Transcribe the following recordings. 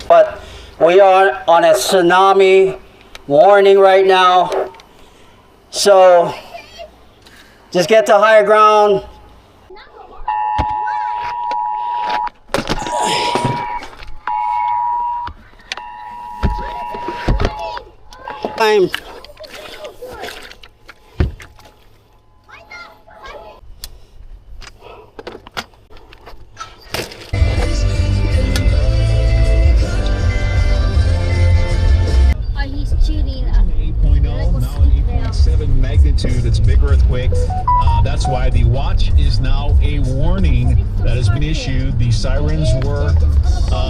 but we are on a tsunami warning right now. So just get to higher ground. Time. He's cheating. 8.0, now an 8.7 magnitude. It's a big earthquake. That's why the watch is now a warning that has been issued. The sirens were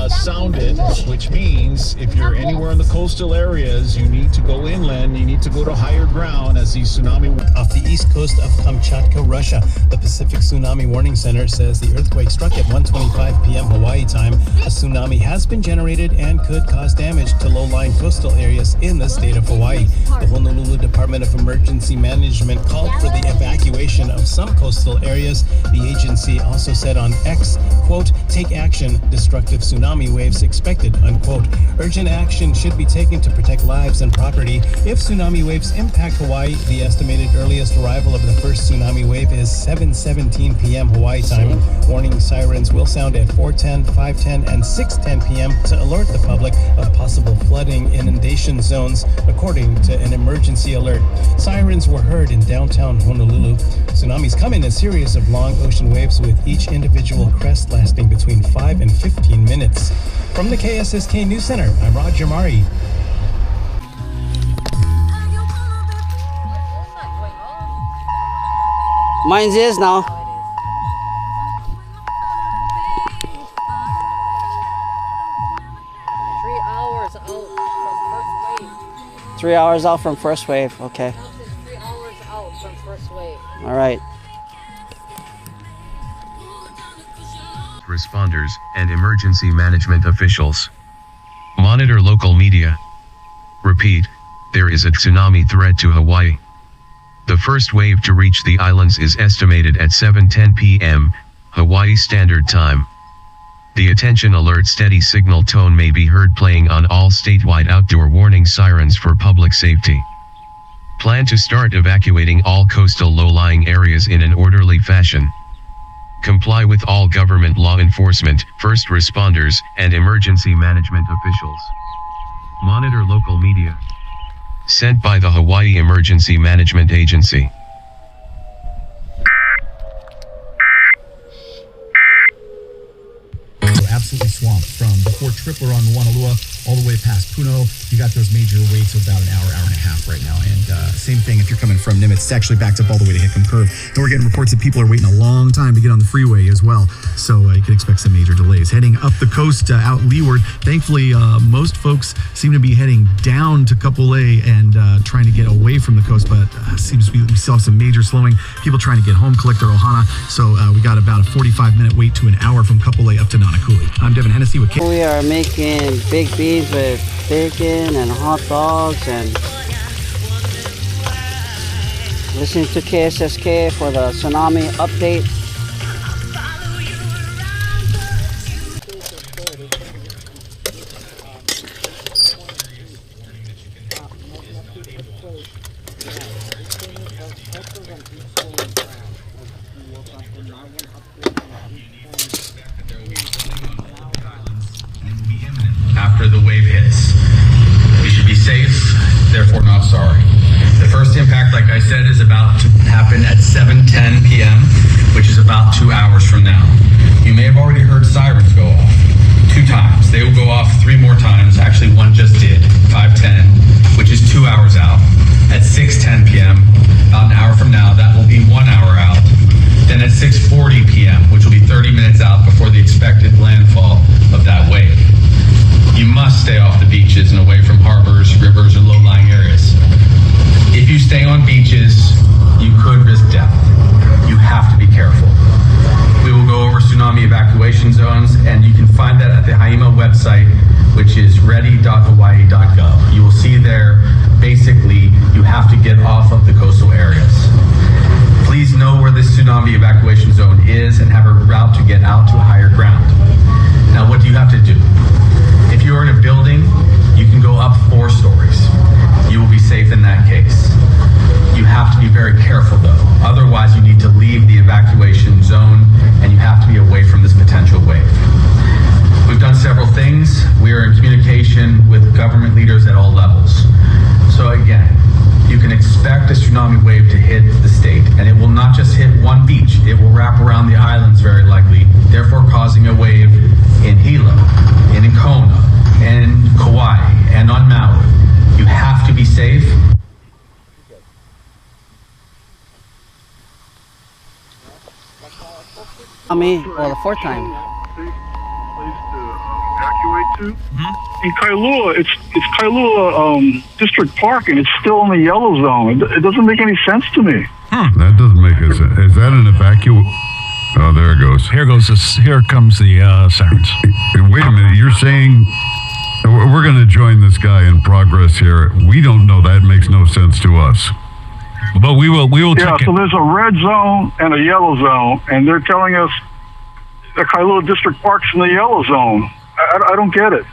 sounded, which means if you're anywhere in the coastal areas, you need to go inland. You need to go to higher ground as the tsunami off the east coast of Kamchatka, Russia. The Pacific Tsunami Warning Center says the earthquake struck at 1:25 p.m. Hawaii time. A tsunami has been generated and could cause damage to low-lying coastal areas in the state of Hawaii. The Honolulu Department of Emergency Management called for the evacuation of some coastal areas. The agency also said on X, quote, "Take action, destructive tsunami waves expected," unquote. Urgent action should be taken to protect lives and property. If tsunami waves impact Hawaii, the estimated earliest arrival of the first tsunami wave is 7:17 p.m. Hawaii time. Warning sirens will sound at 4:10, 5:10, and 6:10 p.m. to alert the public of possible flooding inundation zones, according to an emergency alert. Sirens were heard in downtown Honolulu. Tsunamis come in a series of long ocean waves with each individual crest lasting between 5 and 15 minutes. From the KSSK News Center, I'm Roger Mari. Mine's is now. Three hours out from first wave, okay. 3 hours out from first wave. All right. Responders and emergency management officials. Monitor local media. Repeat, there is a tsunami threat to Hawaii. The first wave to reach the islands is estimated at 7:10 p.m. Hawaii Standard Time. The attention alert steady signal tone may be heard playing on all statewide outdoor warning sirens for public safety. Plan to start evacuating all coastal low-lying areas in an orderly fashion. Comply with all government law enforcement, first responders, and emergency management officials. Monitor local media. Sent by the Hawaii Emergency Management Agency. Absolutely swamped from before Tripler on Wanalua all the way past Puno. You got those major waits of about an hour and a half right now. And same thing if you're coming from Nimitz. It's actually backed up all the way to Hickam Curve. And we're getting reports that people are waiting a long time to get on the freeway as well. So you can expect some major delays. Heading up the coast out leeward. Thankfully, most folks seem to be heading down to Kapolei and trying to get away from the coast. But seems we still have some major slowing. People trying to get home, collect their ohana. So we got about a 45-minute wait to an hour from Kapolei up to Nanakuli. I'm Devin Hennessy with We are making baked beans with bacon and hot dogs and listening to KSSK for the tsunami update. After the wave hits, we should be safe, therefore not sorry. The first impact, like I said, is about to happen at 7:10 p.m., which is about 2 hours from now. You may have already heard sirens go off 2 times. They will go off 3 more times. Actually, one just did, 5:10, which is 2 hours out. At 6:10 p.m., about an hour from now, that will be 1 hour out. Then at 6:40 p.m., which will be 30 minutes out before the expected landfall of that wave. You must stay off the beaches and away from harbors, rivers, or low-lying areas. If you stay on beaches, you could risk death. You have to be careful. We will go over tsunami evacuation zones, and you can find that at the HIEMA website, which is ready.hawaii.gov. You will see there, basically, you have to get off of the coastal areas. Please know where this tsunami evacuation zone is and have a route to get out to higher ground. Now, what do you have to do? If you are in a with government leaders at all levels. So again, you can expect a tsunami wave to hit the state, and it will not just hit one beach. It will wrap around the islands very likely, therefore causing a wave in Hilo, in Kona, and in Kauai, and on Maui. You have to be safe. Me, well, the fourth time. In Kailua, it's Kailua District Park, and it's still in the yellow zone. It doesn't make any sense to me. That doesn't make any sense. Is that an Oh, there it goes. Here comes the sirens. Wait a minute. You're saying we're going to join this guy in progress here. We don't know. That makes no sense to us. But we will Yeah, check so it. there's a red zone and a yellow zone, and they're telling us the Kailua District Park's in the yellow zone. I don't get it.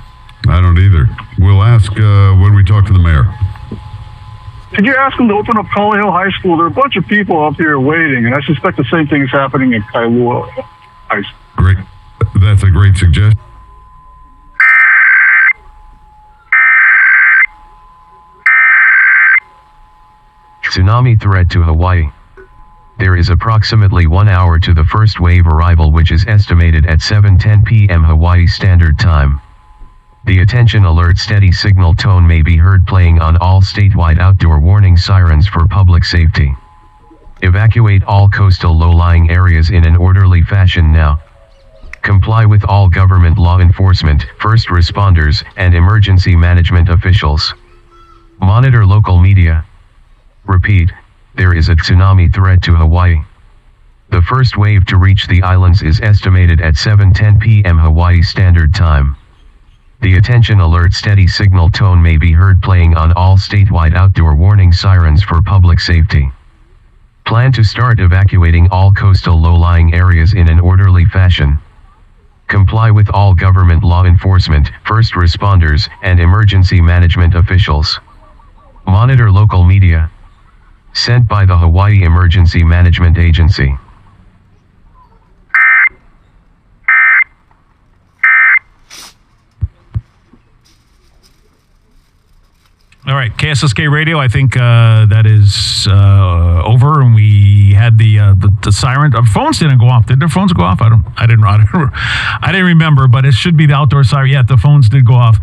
I don't either. We'll ask when we talk to the mayor. Did you ask them to open up Colony Hill High School? There are a bunch of people up here waiting, and I suspect the same thing is happening at Kailua High School. Great. That's a great suggestion. Tsunami threat to Hawaii. There is approximately 1 hour to the first wave arrival, which is estimated at 7:10 p.m. Hawaii Standard Time. The attention alert steady signal tone may be heard playing on all statewide outdoor warning sirens for public safety. Evacuate all coastal low-lying areas in an orderly fashion now. Comply with all government law enforcement, first responders, and emergency management officials. Monitor local media. Repeat, there is a tsunami threat to Hawaii. The first wave to reach the islands is estimated at 7:10 p.m. Hawaii Standard Time. The attention alert steady signal tone may be heard playing on all statewide outdoor warning sirens for public safety. Plan to start evacuating all coastal low-lying areas in an orderly fashion. Comply with all government law enforcement, first responders, and emergency management officials. Monitor local media. Sent by the Hawaii Emergency Management Agency. All right, KSSK Radio. I think that is over, and we had the siren. Our phones didn't go off. Did their phones go off? I didn't remember, but it should be the outdoor siren. Yeah, the phones did go off,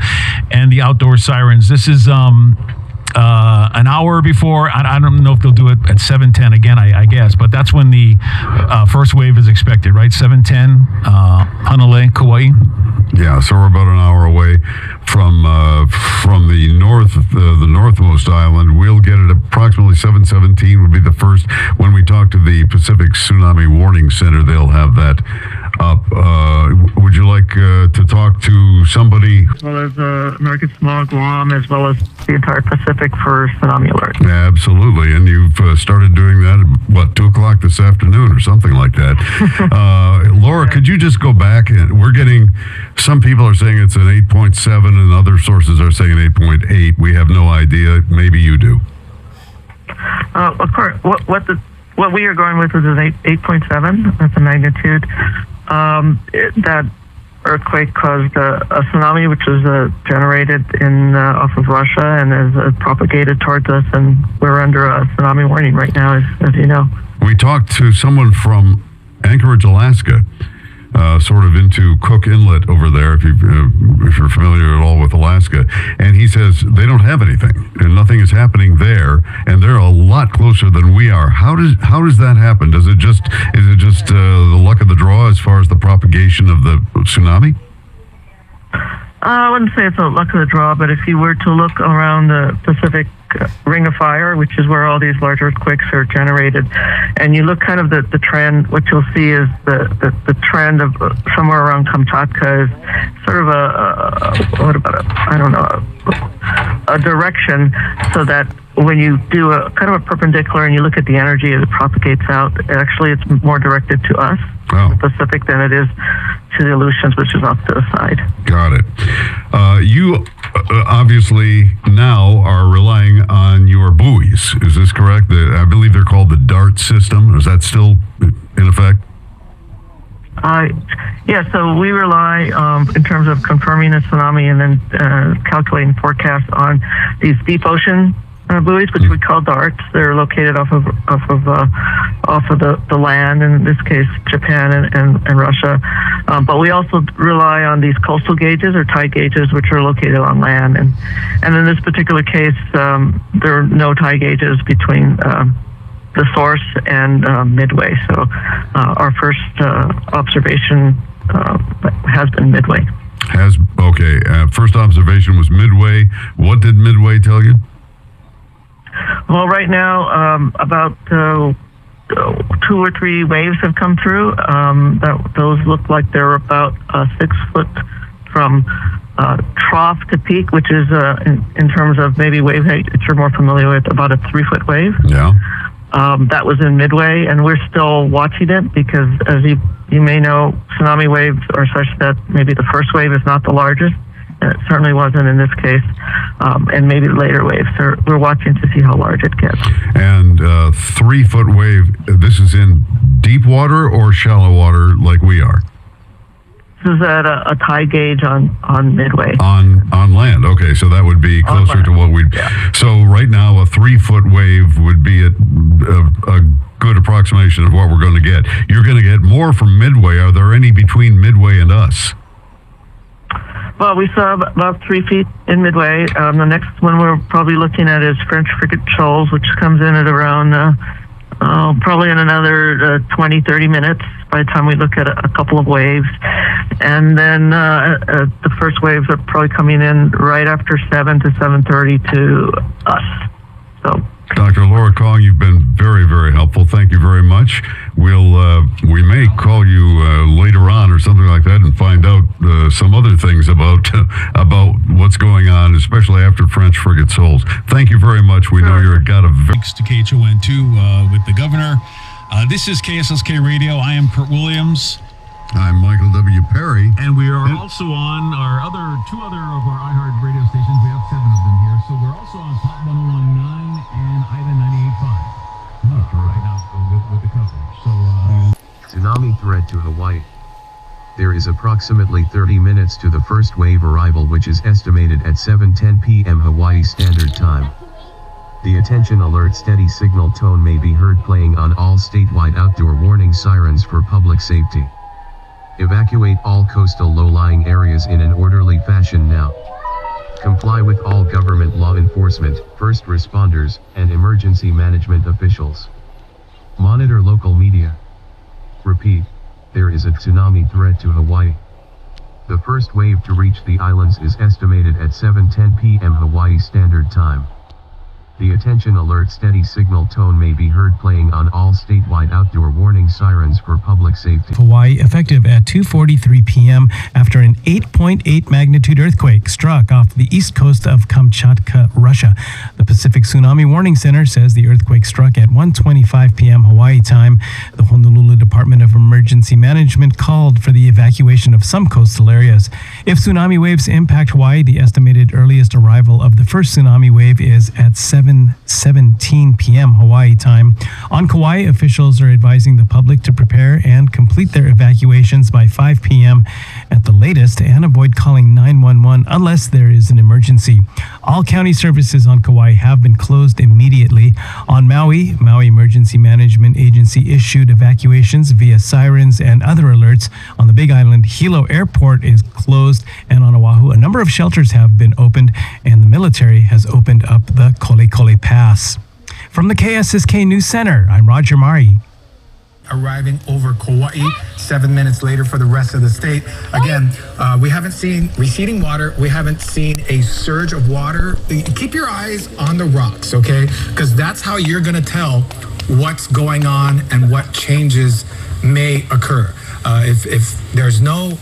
and the outdoor sirens. This is an hour before. I don't know if they'll do it at 7:10 again. I guess, but that's when the first wave is expected, right? 7:10, Hanalei, Kauai. Yeah, so we're about an hour away from the north, the northmost island. We'll get it approximately 7:17 would be the first. When we talk to the Pacific Tsunami Warning Center, they'll have that up. Would you like to talk to somebody? As well as American Samoa, Guam, as well as the entire Pacific for tsunami alert. Yeah, absolutely, and you've started doing that at, what, 2 o'clock this afternoon or something like that. Laura, could you just go back? We're getting, some people are saying it's an 8.7 and other sources are saying 8.8. We have no idea. Maybe you do. Of course, what we are going with is an 8.7. That's a magnitude. That earthquake caused a tsunami, which was generated off of Russia and is propagated towards us, and we're under a tsunami warning right now, as you know. We talked to someone from Anchorage, Alaska, sort of into Cook Inlet over there, if you're familiar at all with Alaska, and he says they don't have anything, and nothing is happening there, and they're a lot closer than we are. How does that happen? Is it just the luck of the draw as far as the propagation of the tsunami? I wouldn't say it's a luck of the draw, but if you were to look around the Pacific Ring of Fire, which is where all these large earthquakes are generated, and you look kind of the trend, what you'll see is the trend of somewhere around Kamchatka is sort of a direction, so that when you do a kind of a perpendicular and you look at the energy as it propagates out, actually it's more directed to us, the Pacific, than it is to the Aleutians, which is off to the side. Got it. You obviously now are relying on your buoys. Is this correct? I believe they're called the DART system. Is that still in effect? Yeah, so we rely in terms of confirming a tsunami and then calculating forecasts on these deep ocean buoys, which we call darts. They're located off of the land, in this case Japan and Russia. But we also rely on these coastal gauges or tide gauges, which are located on land. And in this particular case, there are no tide gauges between the source and Midway. So our first observation has been Midway. First observation was Midway. What did Midway tell you? Well, right now, about 2 or 3 waves have come through. Those look like they're about 6 foot from trough to peak, which is, in terms of maybe wave height, that you're more familiar with, about a 3-foot wave. Yeah. That was in Midway, and we're still watching it because, as you may know, tsunami waves are such that maybe the first wave is not the largest, and it certainly wasn't in this case, and maybe later waves. So we're watching to see how large it gets. And 3-foot wave, this is in deep water or shallow water like we are? This is at a tide gauge on Midway. On land. Okay, so that would be closer to what we'd... Yeah. So right now, a 3-foot wave would be a good approximation of what we're going to get. You're going to get more from Midway. Are there any between Midway and us? Well, we saw about 3 feet in Midway. The next one we're probably looking at is French Frigate Shoals, which comes in at around probably in another 20, 30 minutes by the time we look at a couple of waves. And then the first waves are probably coming in right after 7 to 7:30 to us. So, Dr. Laura Kong, you've been very, very helpful. Thank you very much. We may call you later on or something like that and find out some other things about what's going on, especially after French Frigate Shoals. Thank you very much. We know you've got a... Thanks to KHON2 with the governor. This is KSSK Radio. I am Kurt Williams. I'm Michael W. Perry. And we are also on our two other of our iHeart radio stations. We have 7 of them here. So we're also on Pop 101.9 and Ida 98.5. Right now with the coverage. So, Tsunami threat to Hawaii. There is approximately 30 minutes to the first wave arrival, which is estimated at 7:10 p.m. Hawaii Standard Time. The attention alert steady signal tone may be heard playing on all statewide outdoor warning sirens for public safety. Evacuate all coastal low-lying areas in an orderly fashion now. Comply with all government law enforcement, first responders, and emergency management officials. Monitor local media. Repeat, there is a tsunami threat to Hawaii. The first wave to reach the islands is estimated at 7:10 p.m. Hawaii Standard Time. The attention alert steady signal tone may be heard playing on all statewide outdoor warning sirens for public safety. Hawaii, effective at 2:43 p.m. after an 8.8 magnitude earthquake struck off the east coast of Kamchatka, Russia. The Pacific Tsunami Warning Center says the earthquake struck at 1:25 p.m. Hawaii time. The Honolulu Department of Emergency Management called for the evacuation of some coastal areas. If tsunami waves impact Hawaii, the estimated earliest arrival of the first tsunami wave is at 7:17 p.m. Hawaii time. On Kauai, officials are advising the public to prepare and complete their evacuations by 5 p.m. at the latest and avoid calling 911 unless there is an emergency. All county services on Kauai have been closed immediately. On Maui, Maui Emergency Management Agency issued evacuations via sirens and other alerts. On the Big Island, Hilo Airport is closed, and on Oahu, a number of shelters have been opened, and the military has opened up the Kolekole Pass. From the KSSK News Center, I'm Roger Mari. Arriving over Kauai 7 minutes later for the rest of the state. Again, we haven't seen receding water. We haven't seen a surge of water. Keep your eyes on the rocks, okay? Because that's how you're going to tell what's going on and what changes may occur. If there's no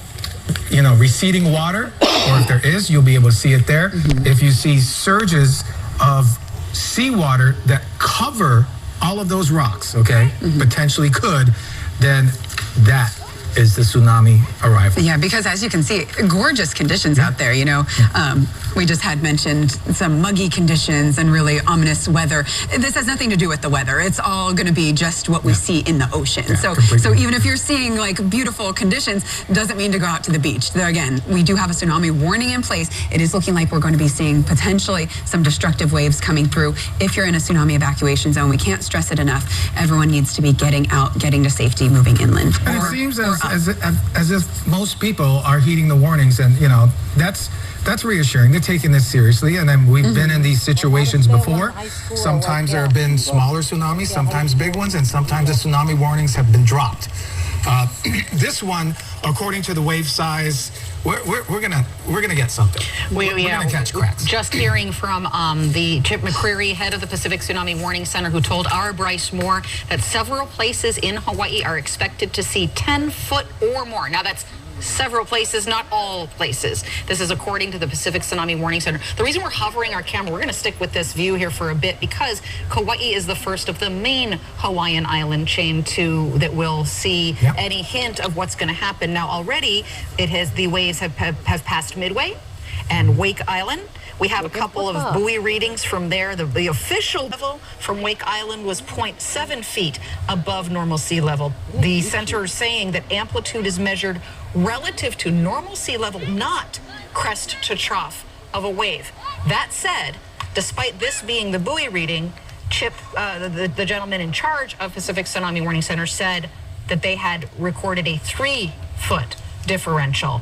receding water, or if there is, you'll be able to see it there. If you see surges of seawater that cover all of those rocks, okay, potentially could, then that is the tsunami arrival. Yeah, because as you can see, gorgeous conditions out there, you know. We just had mentioned some muggy conditions and really ominous weather. This has nothing to do with the weather. It's all going to be just what we see in the ocean. So even if you're seeing like beautiful conditions, doesn't mean to go out to the beach. Again, we do have a tsunami warning in place. It is looking like we're going to be seeing potentially some destructive waves coming through. If you're in a tsunami evacuation zone, we can't stress it enough. Everyone needs to be getting out, getting to safety, moving inland. And it seems as if most people are heeding the warnings, and you know that's reassuring. They're taking this seriously, and then we've been in these situations before. Sometimes there have been smaller tsunamis, sometimes big ones, and sometimes the tsunami warnings have been dropped. This one, according to the wave size, we're gonna get something. We're gonna catch cracks. Just hearing from the Chip McCreary, head of the Pacific Tsunami Warning Center, who told our Bryce Moore that several places in Hawaii are expected to see 10 foot or more. Now that's several places, not all places. This is according to the Pacific Tsunami Warning Center. The reason we're hovering our camera, we're going to stick with this view here for a bit because Kauai is the first of the main Hawaiian island chain that will see any hint of what's going to happen. Now already the waves have passed Midway and Wake Island. We have a couple of buoy readings from there. The official level from Wake Island was 0.7 feet above normal sea level. The center is saying that amplitude is measured relative to normal sea level, not crest to trough of a wave. That said, despite this being the buoy reading, Chip, the gentleman in charge of Pacific Tsunami Warning Center, said that they had recorded a 3-foot differential.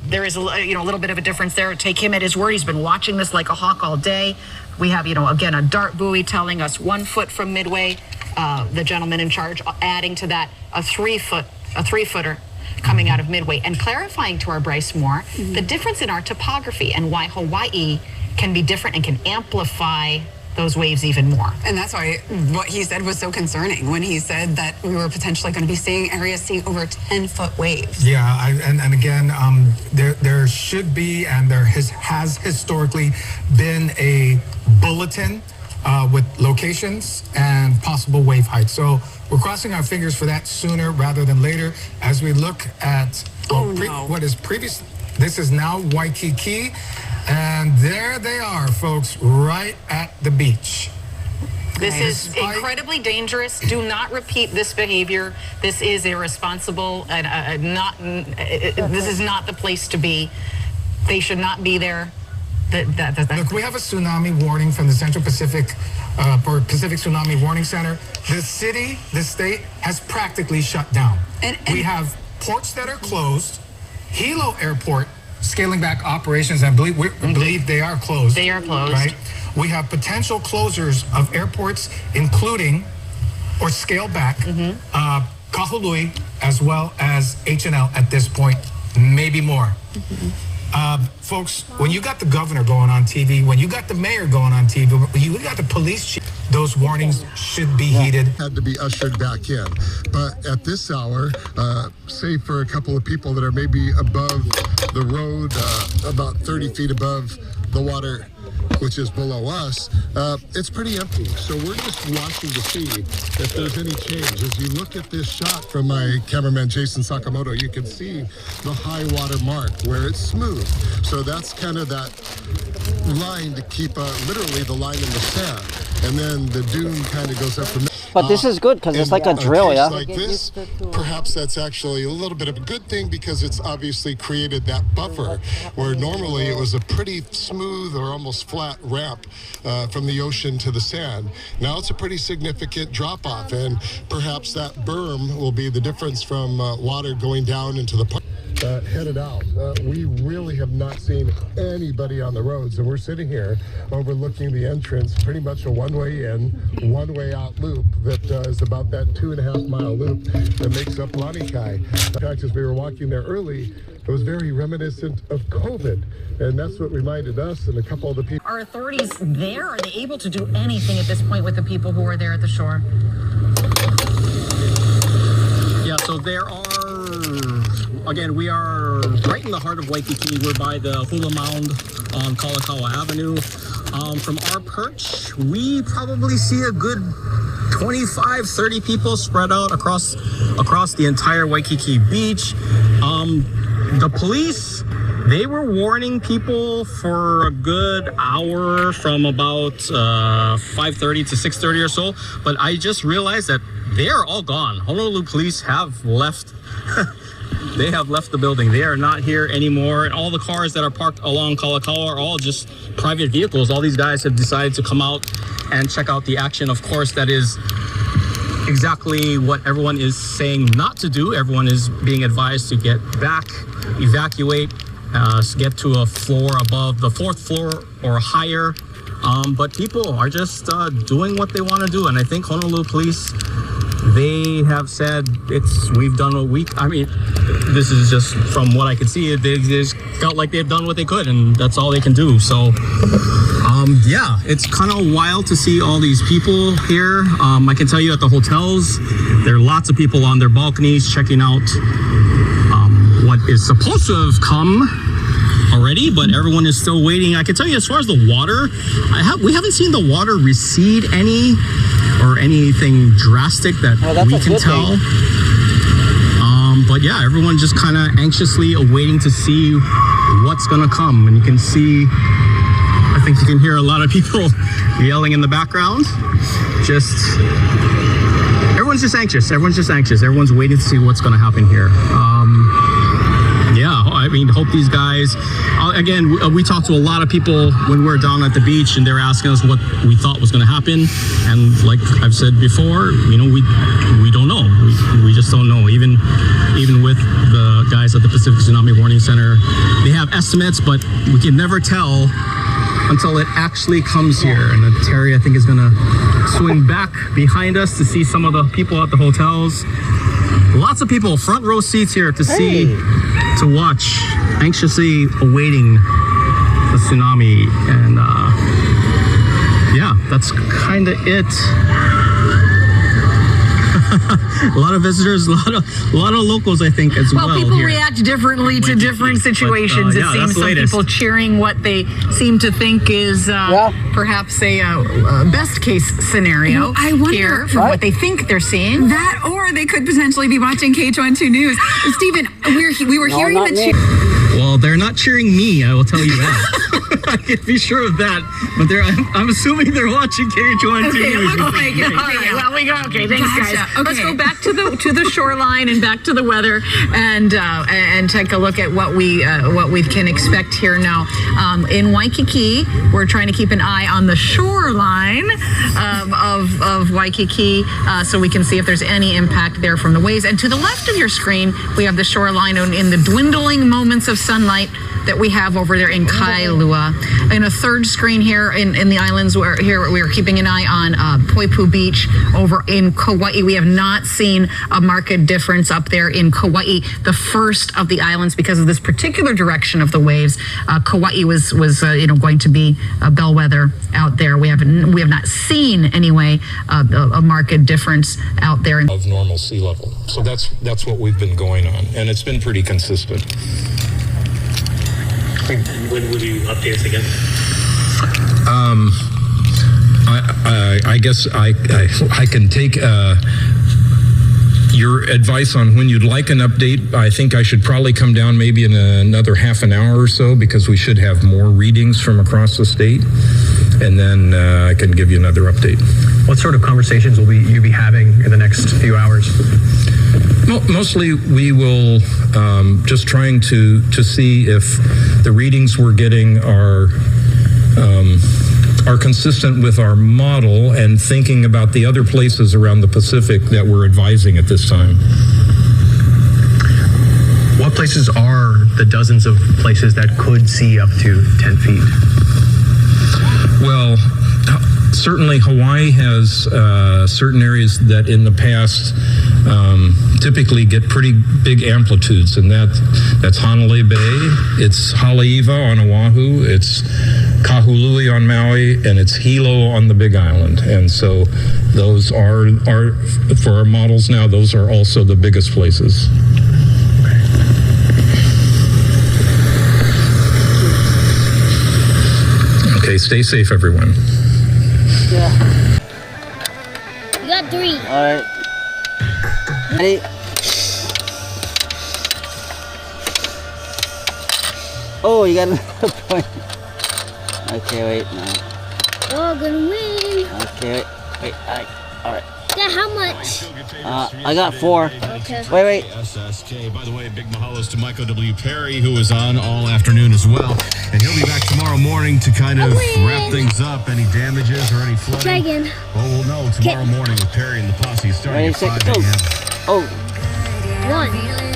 There is a little bit of a difference there. Take him at his word. He's been watching this like a hawk all day. We have, again, a dart buoy telling us 1 foot from Midway. The gentleman in charge adding to that a 3-footer coming out of Midway, and clarifying to our Bryce Moore the difference in our topography and why Hawaii can be different and can amplify those waves even more. And that's why what he said was so concerning when he said that we were potentially going to be seeing areas seeing over 10-foot waves. Yeah, and again, there should be, and there has historically been a bulletin with locations and possible wave height. So we're crossing our fingers for that sooner rather than later as we look at what is previous. This is now Waikiki. And there they are, folks, right at the beach. This is incredibly dangerous. Do not repeat this behavior. This is irresponsible and this is not the place to be. They should not be there. Look, we have a tsunami warning from the Central Pacific Pacific Tsunami Warning Center. The city, the state has practically shut down. We have ports that are closed. Hilo Airport scaling back operations. I believe they are closed. They are closed. Right? We have potential closures of airports, including or scale back Kahului as well as H&L at this point, maybe more. Folks, when you got the governor going on TV, when you got the mayor going on TV, when you got the police chief, those warnings should be heeded. Had to be ushered back in. But at this hour, say for a couple of people that are maybe above the road, about 30 feet above the water, which is below us, it's pretty empty. So we're just watching to see if there's any change. As you look at this shot from my cameraman, Jason Sakamoto, you can see the high water mark where it's smooth. So that's kind of that line to keep literally the line in the sand. And then the dune kind of goes up from there. But this is good because it's like a drill, yeah? Like this, perhaps that's actually a little bit of a good thing because it's obviously created that buffer where normally it was a pretty smooth or almost flat ramp from the ocean to the sand. Now it's a pretty significant drop off, and perhaps that berm will be the difference from water going down into the park. Headed out. We really have not seen anybody on the roads, and we're sitting here overlooking the entrance, pretty much a one-way in, one-way out loop that is about that 2.5-mile loop that makes up Lanikai. In fact, as we were walking there early, it was very reminiscent of COVID, and that's what reminded us and a couple of the people. Are authorities there? Are they able to do anything at this point with the people who are there at the shore? Yeah, so there are, again, we are right in the heart of Waikiki. We're by the Hula Mound on Kalakaua Avenue. From our perch, we probably see a good 25, 30 people spread out across the entire Waikiki beach. The police, they were warning people for a good hour from about 5:30 to 6:30 or so, but I just realized that they are all gone. Honolulu police have left. They have left the building. They are not here anymore. And all the cars that are parked along Kalakaua are all just private vehicles. All these guys have decided to come out and check out the action. Of course, that is exactly what everyone is saying not to do. Everyone is being advised to get back, evacuate, get to a floor above the 4th floor or higher. But people are just doing what they want to do. And I think Honolulu police, they have said we've done what we, I mean, this is just from what I could see, they just felt like they've done what they could, and that's all they can do. So, yeah, it's kind of wild to see all these people here. I can tell you at the hotels, there are lots of people on their balconies checking out what is supposed to have come already, but everyone is still waiting. I can tell you, as far as the water, we haven't seen the water recede anything drastic that we can tell. But yeah, everyone just kind of anxiously awaiting to see what's gonna come. And you can see, I think you can hear a lot of people yelling in the background. Everyone's just anxious. Everyone's waiting to see what's gonna happen here. Yeah, I mean, hope these guys, again, we talked to a lot of people when we were down at the beach, and they were asking us what we thought was going to happen. And like I've said before, you know, we don't know. We just don't know. Even with the guys at the Pacific Tsunami Warning Center, they have estimates, but we can never tell until it actually comes here. And Terry, I think, is going to swing back behind us to see some of the people at the hotels. Lots of people, front row seats here to see, to watch, anxiously awaiting the tsunami. And yeah, that's kind of it. A lot of visitors, a lot of locals, I think, as well. Well, people here react differently to different situations. But, it seems some people cheering what they seem to think is perhaps a best case scenario. I wonder, here from what they think they're seeing. That, or they could potentially be watching KH12 News. Stephen, we were hearing the cheer. Well, they're not cheering me, I will tell you that. I can be sure of that. But I'm assuming they're watching KH12 News. Okay, thanks, Gotcha. guys. Okay. Let's go back to the shoreline and back to the weather and take a look at what we can expect here now. In Waikiki, we're trying to keep an eye on the shoreline of Waikiki so we can see if there's any impact there from the waves. And to the left of your screen, we have the shoreline in the dwindling moments of sunlight that we have over there in Kailua. In a third screen here in the islands, we are keeping an eye on Poipu Beach over in Kauai. We have not seen a marked difference up there in Kauai, the first of the islands, because of this particular direction of the waves. Kauai was going to be a bellwether out there. We have not seen anyway a marked difference out there of normal sea level. So that's what we've been going on, and it's been pretty consistent. When will you update us again? I guess I can take your advice on when you'd like an update. I think I should probably come down maybe in another half an hour or so, because we should have more readings from across the state, and then I can give you another update. What sort of conversations will you be having in the next few hours? Mostly we will just trying to see if the readings we're getting are consistent with our model, and thinking about the other places around the Pacific that we're advising at this time. What places are the dozens of places that could see up to 10 feet? Well, certainly Hawaii has certain areas that in the past typically get pretty big amplitudes, and that's Hanalei Bay, it's Haleiwa on Oahu, it's Kahului on Maui, and it's Hilo on the Big Island. And so those are for our models now, those are also the biggest places. Okay, stay safe, everyone. Yeah. You got 3. All right. Ready? Oh, you got another point. Okay, wait. No. Oh, gonna win. Okay, wait. All right. Dad, how much? I got 4. Okay. Wait. SSK. By the way, big mahalos to Michael W. Perry, who was on all afternoon as well. And he'll be back tomorrow morning to kind of wrap things up. Any damages or any flooding? Try again. Well, we'll know tomorrow morning with Perry and the posse starting at 5 a.m. Oh. 1.